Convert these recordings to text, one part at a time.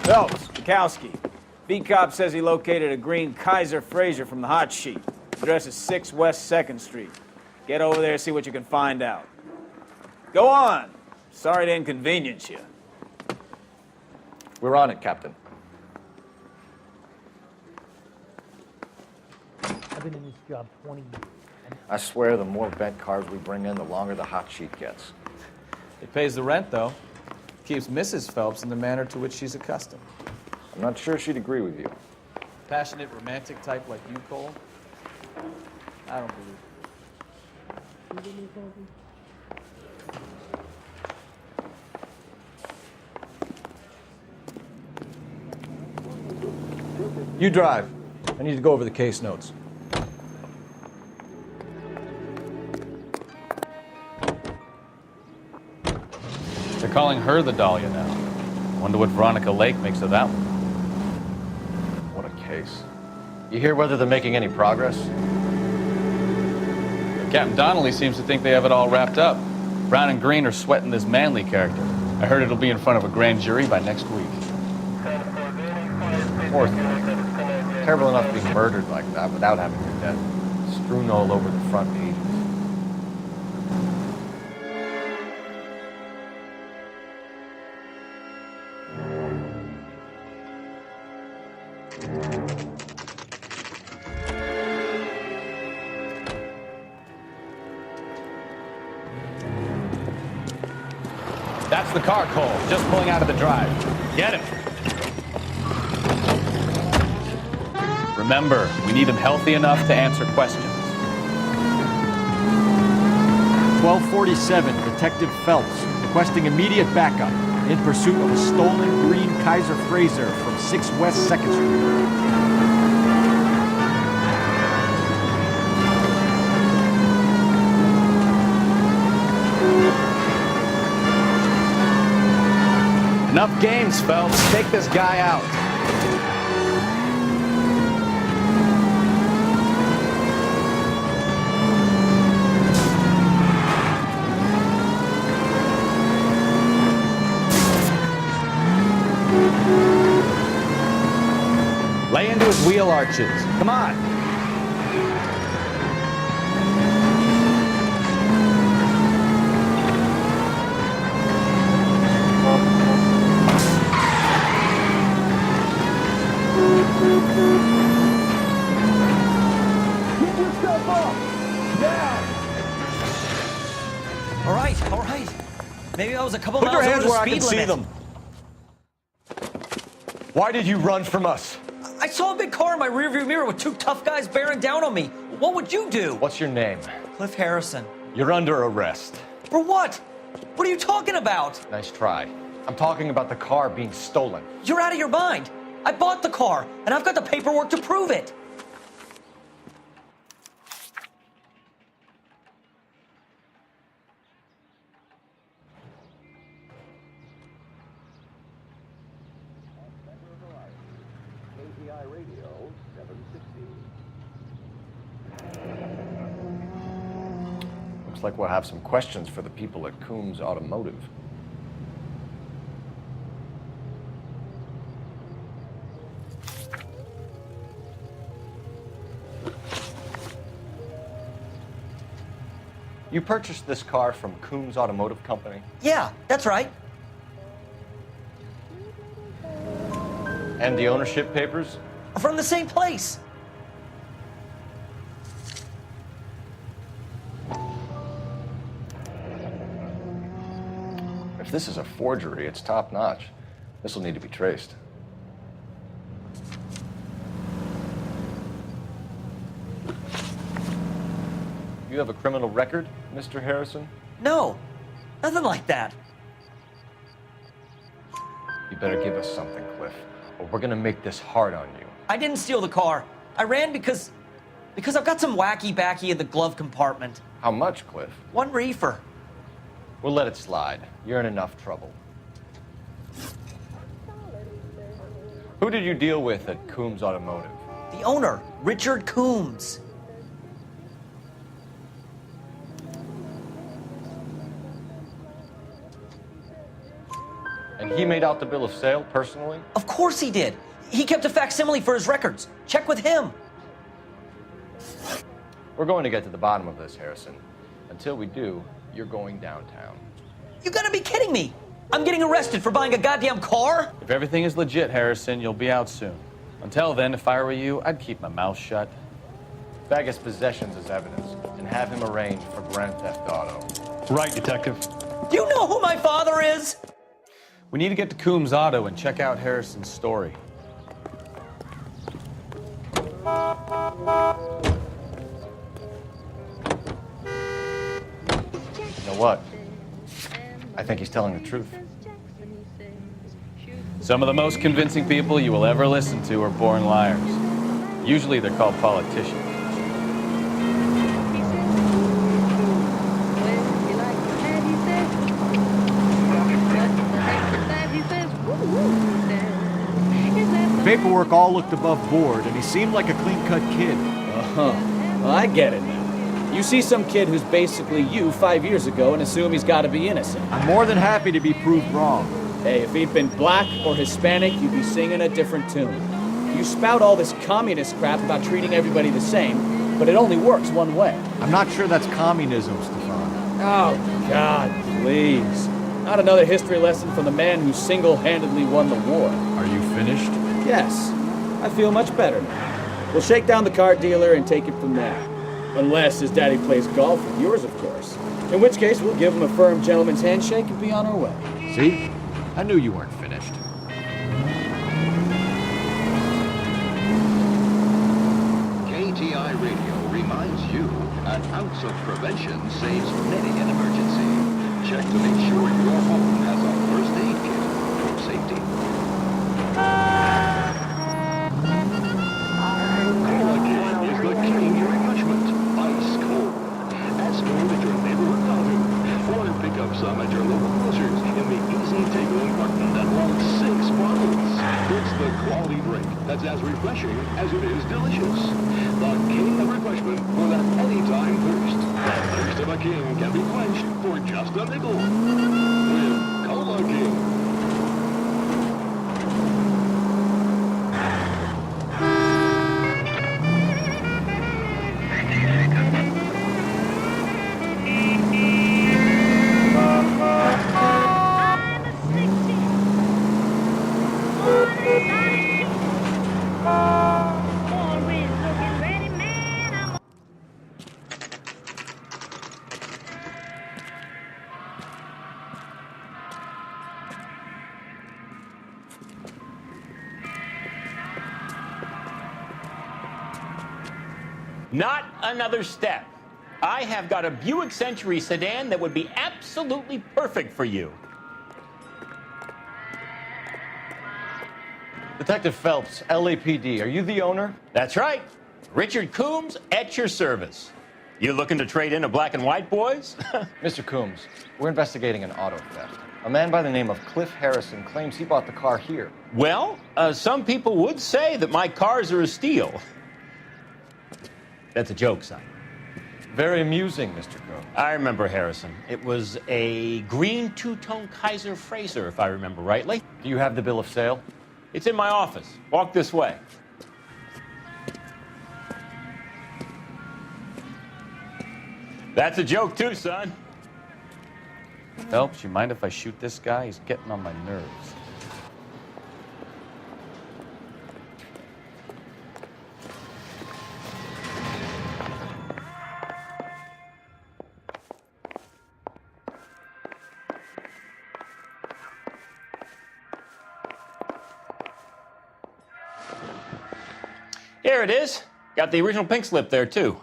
Phelps, Bukowski. B-Cop says he located a green Kaiser Frazer from the hot sheet. Address is 6 West 2nd Street. Get over there and see what you can find out. Go on. Sorry to inconvenience you. We're on it, Captain. I've been in this job 20 years. I swear the more bent cars we bring in, the longer the hot sheet gets. It pays the rent, though. Keeps Mrs. Phelps in the manner to which she's accustomed. I'm not sure she'd agree with you. Passionate, romantic type like you, Cole? I don't believe it. You drive. I need to go over the case notes. They're calling her the Dahlia now. Wonder what Veronica Lake makes of that one. What a case. You hear whether they're making any progress? Captain Donnelly seems to think they have it all wrapped up. Brown and Green are sweating this Manley character. I heard it'll be in front of a grand jury by next week. Poor thing. Terrible enough to be murdered like that without having your death strewn all over the front pages. That's the car, Cole. Just pulling out of the drive. Get him. Remember, we need him healthy enough to answer questions. 1247, Detective Phelps, requesting immediate backup in pursuit of a stolen green Kaiser Frazer from 6 West 2nd Street. Enough games, Phelps. Take this guy out. Lay into his wheel arches. Come on. All right. Maybe I was a couple Put your miles hands over where the I can speed see limit. them. Why did you run from us? I saw a big car in my rearview mirror with two tough guys bearing down on me. What would you do? What's your name? Cliff Harrison. You're under arrest. For what? What are you talking about? Nice try. I'm talking about the car being stolen. You're out of your mind. I bought the car, and I've got the paperwork to prove it. Looks like we'll have some questions for the people at Coombs Automotive. You purchased this car from Coombs Automotive Company? Yeah, that's right. And the ownership papers? From the same place. If this is a forgery, it's top-notch. This will need to be traced. You have a criminal record, Mr. Harrison? No, nothing like that. You better give us something, Cliff, or we're gonna make this hard on you. I didn't steal the car. I ran because I've got some wacky backy in the glove compartment. How much, Cliff? 1 reefer. We'll let it slide. You're in enough trouble. Who did you deal with at Coombs Automotive? The owner, Richard Coombs. And he made out the bill of sale personally? Of course he did. He kept a facsimile for his records. Check with him. We're going to get to the bottom of this, Harrison. Until we do, you're going downtown. You gotta be kidding me. I'm getting arrested for buying a goddamn car? If everything is legit, Harrison, you'll be out soon. Until then, if I were you, I'd keep my mouth shut. Bag his possessions as evidence and have him arraigned for grand theft auto. Right, Detective. Do you know who my father is? We need to get to Coombs Auto and check out Harrison's story. You know what? I think he's telling the truth. Some of the most convincing people you will ever listen to are born liars. Usually they're called politicians. The paperwork all looked above board, and he seemed like a clean-cut kid. Uh-huh. Well, I get it now. You see some kid who's basically you 5 years ago and assume he's got to be innocent. I'm more than happy to be proved wrong. Hey, if he'd been black or Hispanic, you'd be singing a different tune. You spout all this communist crap about treating everybody the same, but it only works one way. I'm not sure that's communism, Stefan. Oh, God, please. Not another history lesson from the man who single-handedly won the war. Are you finished? Yes, I feel much better now. We'll shake down the car dealer and take it from there. Unless his daddy plays golf with yours, of course. In which case, we'll give him a firm gentleman's handshake and be on our way. See? I knew you weren't finished. KTI Radio reminds you, an ounce of prevention saves many an emergency. Check to make sure your home has a first aid kit for safety. Cola King is the king of refreshment. Ice cold. As cold as your neighborhood fountain. Or pick up some at your local grocers in the easy take-home carton that holds 6 bottles. It's the quality drink that's as refreshing as it is delicious. The king of refreshment for that anytime thirst. The thirst of a king can be quenched for just a nickel. With Cola King. Not another step. I have got a Buick Century sedan that would be absolutely perfect for you. Detective Phelps, LAPD, are you the owner? That's right. Richard Coombs at your service. You looking to trade in a black and white, boys? Mr. Coombs, we're investigating an auto theft. A man by the name of Cliff Harrison claims he bought the car here. Well, some people would say that my cars are a steal. That's a joke, son. Very amusing, Mr. Coombs. I remember Harrison. It was a green two-tone Kaiser Frazer, if I remember rightly. Do you have the bill of sale? It's in my office. Walk this way. That's a joke, too, son. Phelps, you mind if I shoot this guy? He's getting on my nerves. Here it is. Got the original pink slip there, too.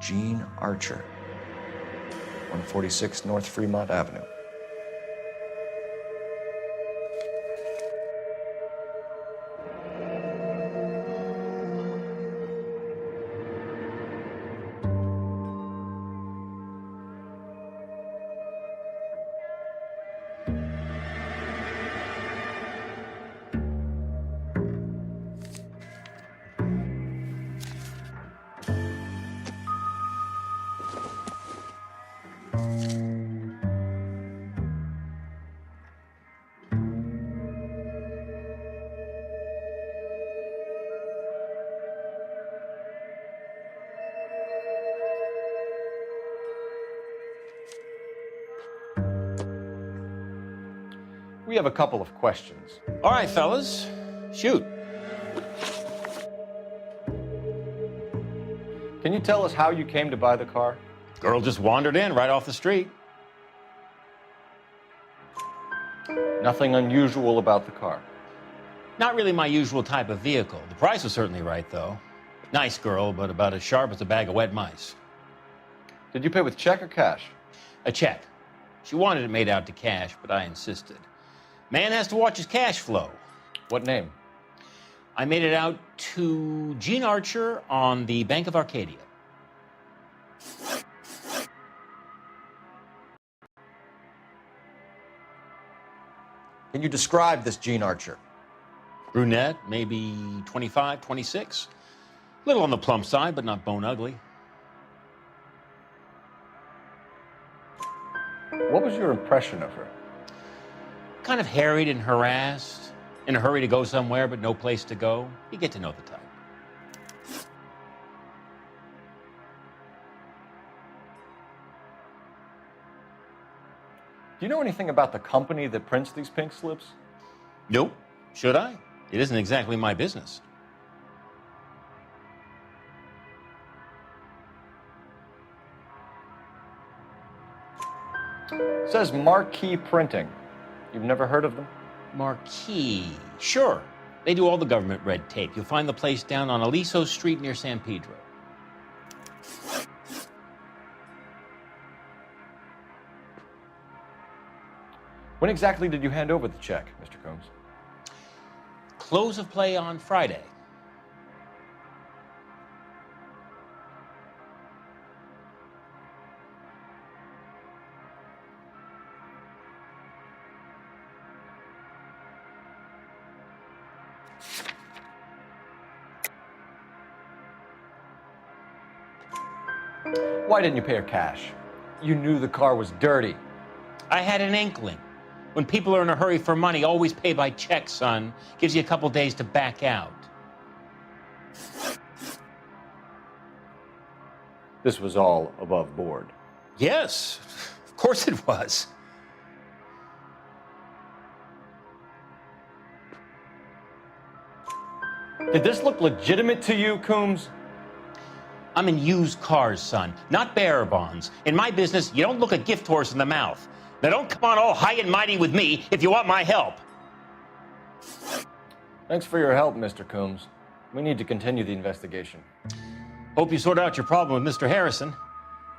Gene Archer, 146 North Fremont Avenue. We have a couple of questions. All right, fellas, shoot. Can you tell us how you came to buy the car? Girl just wandered in right off the street. Nothing unusual about the car. Not really my usual type of vehicle. The price was certainly right, though. Nice girl, but about as sharp as a bag of wet mice. Did you pay with check or cash? A check. She wanted it made out to cash, but I insisted. Man has to watch his cash flow. What name? I made it out to Gene Archer on the Bank of Arcadia. Can you describe this Gene Archer? Brunette, maybe 25, 26. Little on the plump side, but not bone ugly. What was your impression of her? Kind of harried and harassed, in a hurry to go somewhere, but no place to go. You get to know the type. Do you know anything about the company that prints these pink slips? Nope. Should I? It isn't exactly my business. It says Marquee Printing. You've never heard of them? Marquee. Sure. They do all the government red tape. You'll find the place down on Aliso Street near San Pedro. When exactly did you hand over the check, Mr. Combs? Close of play on Friday. Why didn't you pay her cash? You knew the car was dirty. I had an inkling. When people are in a hurry for money, always pay by check, son. Gives you a couple days to back out. This was all above board. Yes, of course it was. Did this look legitimate to you, Coombs? I'm in used cars, son, not bearer bonds. In my business, you don't look a gift horse in the mouth. Now don't come on all high and mighty with me if you want my help. Thanks for your help, Mr. Coombs. We need to continue the investigation. Hope you sort out your problem with Mr. Harrison.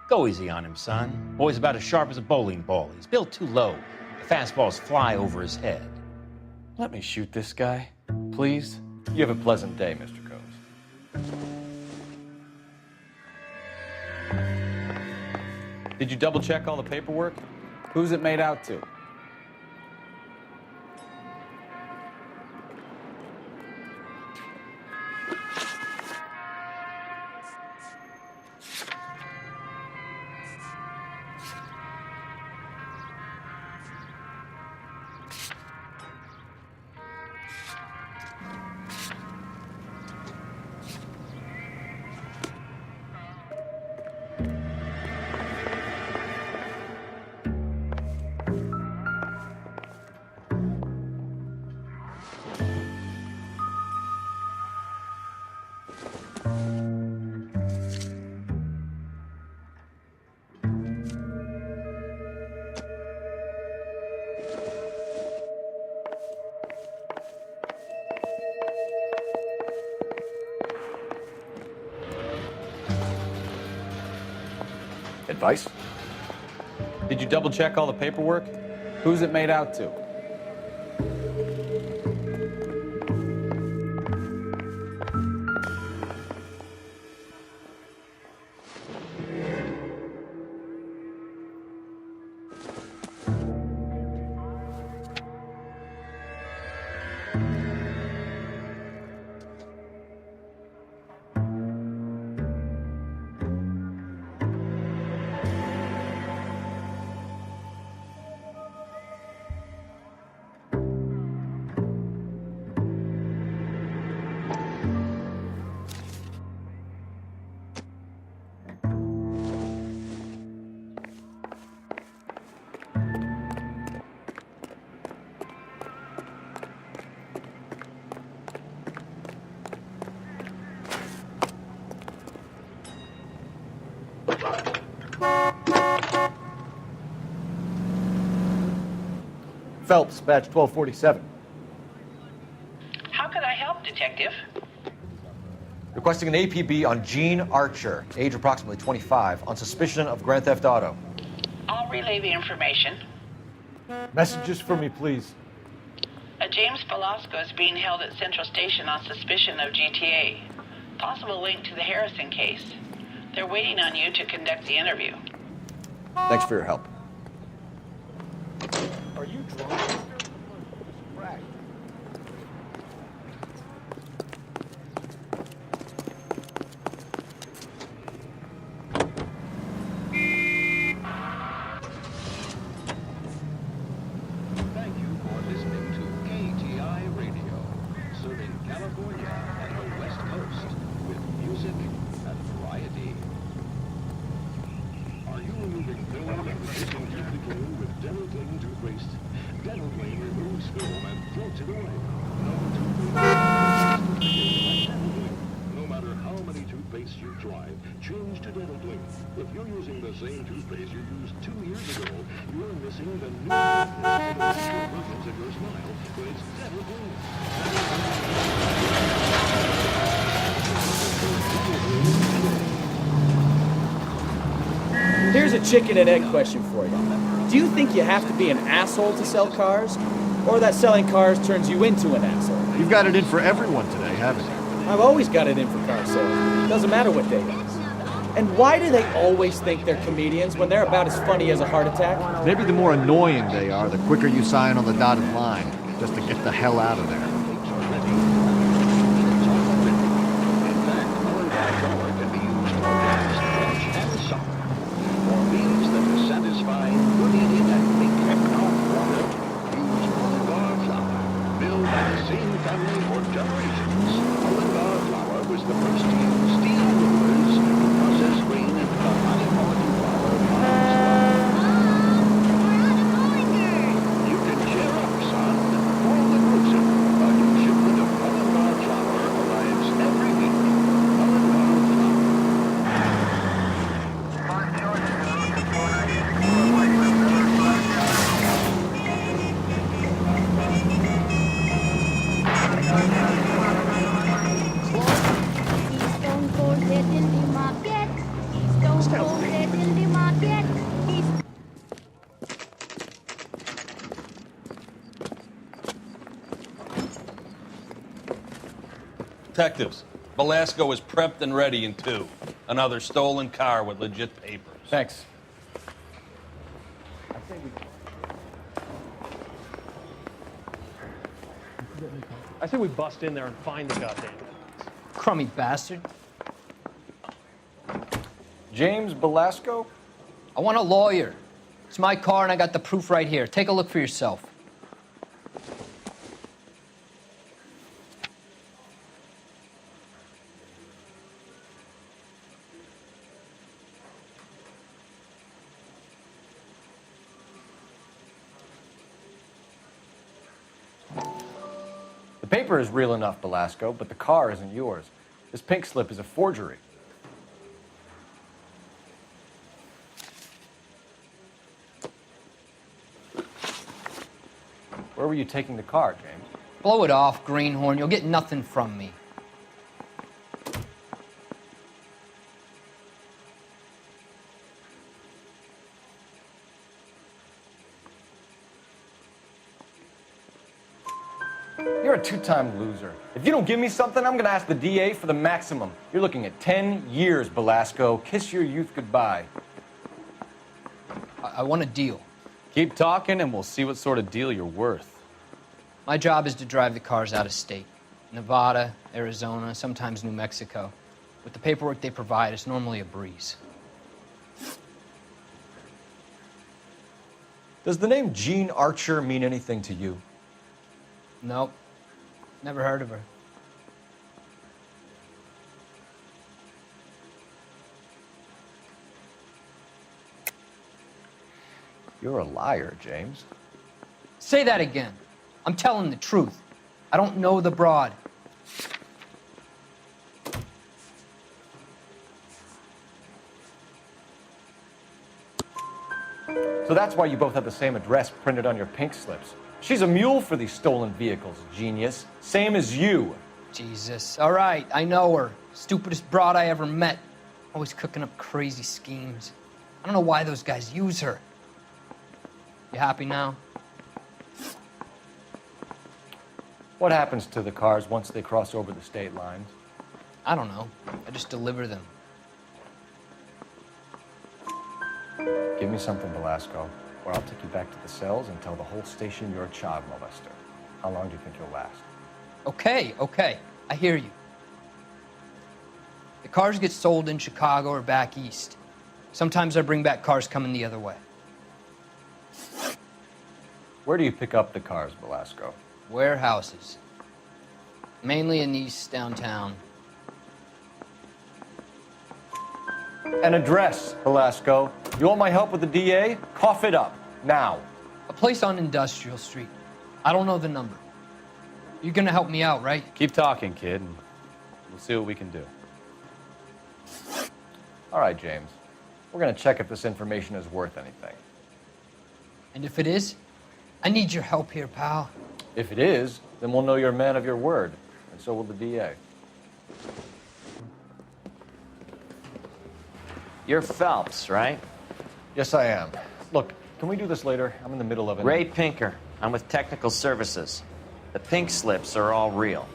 Go easy on him, son. Boy's about as sharp as a bowling ball. He's built too low. The fastballs fly over his head. Let me shoot this guy, please. You have a pleasant day, Mr. Combs. Did you double check all the paperwork? Who's it made out to? Advice? Did you double check all the paperwork? Who's it made out to? Phelps, badge 1247. How can I help, Detective? Requesting an APB on Gene Archer, age approximately 25, on suspicion of Grand Theft Auto. I'll relay the information. Messages for me, please. James Velasco is being held at Central Station on suspicion of GTA. Possible link to the Harrison case. They're waiting on you to conduct the interview. Thanks for your help. Are you drunk? Thank you for listening to KTI Radio, serving California and the West Coast with music and variety. Are you removing film and reducing tooth decay with Dental Clean toothpaste? Dental Clean removes film and floats it away. No toothpaste. No matter how many toothpastes you try, change to Dental Clean. If you're using the same toothpaste you used 2 years ago, you're missing the new natural brilliance of your smile. But it's Dental Clean. Here's a chicken and egg question for you. Do you think you have to be an asshole to sell cars? Or that selling cars turns you into an asshole? You've got it in for everyone today, haven't you? I've always got it in for car sales. Doesn't matter what day it is. And why do they always think they're comedians when they're about as funny as a heart attack? Maybe the more annoying they are, the quicker you sign on the dotted line, just to get the hell out of there. Detectives, Velasco is prepped and ready in 2. Another stolen car with legit papers. Thanks. I say we bust in there and find the goddamn thing. Crummy bastard. James Velasco? I want a lawyer. It's my car and I got the proof right here. Take a look for yourself. The paper is real enough, Velasco, but the car isn't yours. This pink slip is a forgery. Where were you taking the car, James? Blow it off, greenhorn. You'll get nothing from me. You're a 2-time loser. If you don't give me something, I'm gonna ask the DA for the maximum. You're looking at 10 years, Velasco. Kiss your youth goodbye. I want a deal. Keep talking and we'll see what sort of deal you're worth. My job is to drive the cars out of state. Nevada, Arizona, sometimes New Mexico. With the paperwork they provide, it's normally a breeze. Does the name Gene Archer mean anything to you? Nope. Never heard of her. You're a liar, James. Say that again. I'm telling the truth. I don't know the broad. So that's why you both have the same address printed on your pink slips. She's a mule for these stolen vehicles, genius. Same as you. Jesus. All right, I know her. Stupidest broad I ever met. Always cooking up crazy schemes. I don't know why those guys use her. You happy now? What happens to the cars once they cross over the state lines? I don't know. I just deliver them. Give me something, Velasco, or I'll take you back to the cells and tell the whole station you're a child molester. How long do you think you'll last? Okay. I hear you. The cars get sold in Chicago or back east. Sometimes I bring back cars coming the other way. Where do you pick up the cars, Velasco? Warehouses. Mainly in East downtown. An address, Velasco. You want my help with the DA? Cough it up, now. A place on Industrial Street. I don't know the number. You're gonna help me out, right? Keep talking, kid, and we'll see what we can do. All right, James. We're gonna check if this information is worth anything. And if it is, I need your help here, pal. If it is, then we'll know you're a man of your word, and so will the DA. You're Phelps, right? Yes, I am. Look, can we do this later? I'm in the middle of it. Ray Pinker. I'm with Technical Services. The pink slips are all real.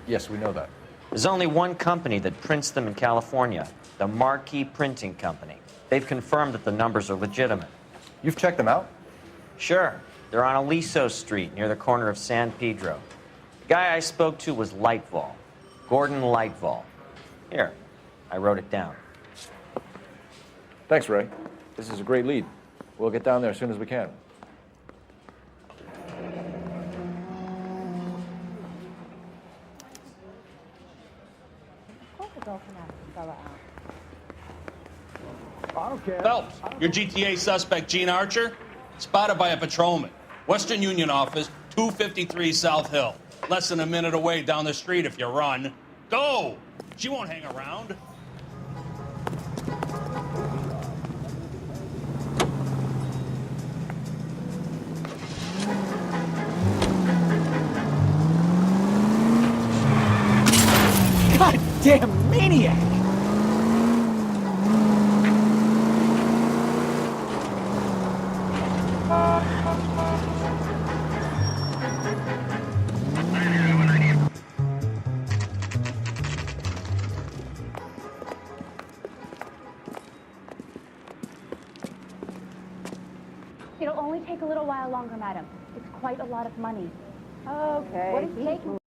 Yes, we know that. There's only one company that prints them in California, the Marquee Printing Company. They've confirmed that the numbers are legitimate. You've checked them out? Sure. They're on Aliso Street, near the corner of San Pedro. The guy I spoke to was Lightval. Gordon Lightval. Here, I wrote it down. Thanks, Ray. This is a great lead. We'll get down there as soon as we can. Phelps, your GTA suspect, Gene Archer, spotted by a patrolman. Western Union office, 253 South Hill. Less than a minute away down the street if you run. Go! She won't hang around. Goddamn maniac! It'll only take a little while longer, madam. It's quite a lot of money. Okay. What is taking